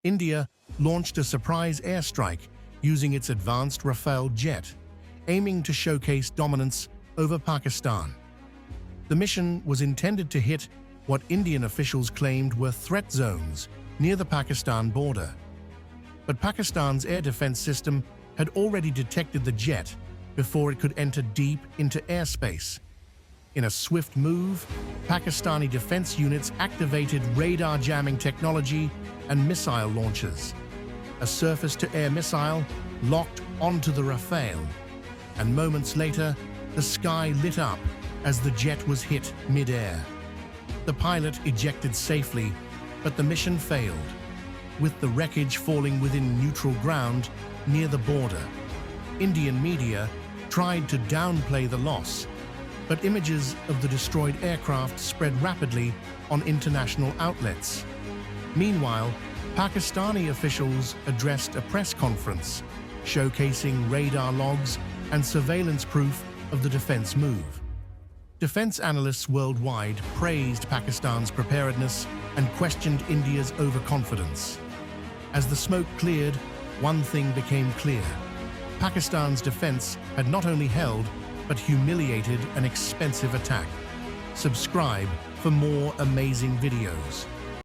India launched a surprise airstrike using its advanced Rafale jet, aiming to showcase dominance over Pakistan. The mission was intended to hit what Indian officials claimed were threat zones near the Pakistan border. But Pakistan's air defense system had already detected the jet before it could enter deep into airspace. In a swift move, Pakistani defense units activated radar jamming technology and missile launchers. A surface-to-air missile locked onto the Rafale, and moments later, the sky lit up as the jet was hit mid-air. The pilot ejected safely, but the mission failed, with the wreckage falling within neutral ground near the border. Indian media tried to downplay the loss, but images of the destroyed aircraft spread rapidly on international outlets. Meanwhile, Pakistani officials addressed a press conference, showcasing radar logs and surveillance proof of the defense move. Defense analysts worldwide praised Pakistan's preparedness and questioned India's overconfidence. As the smoke cleared, one thing became clear. Pakistan's defense had not only held, but humiliated an expensive attack. Subscribe for more amazing videos.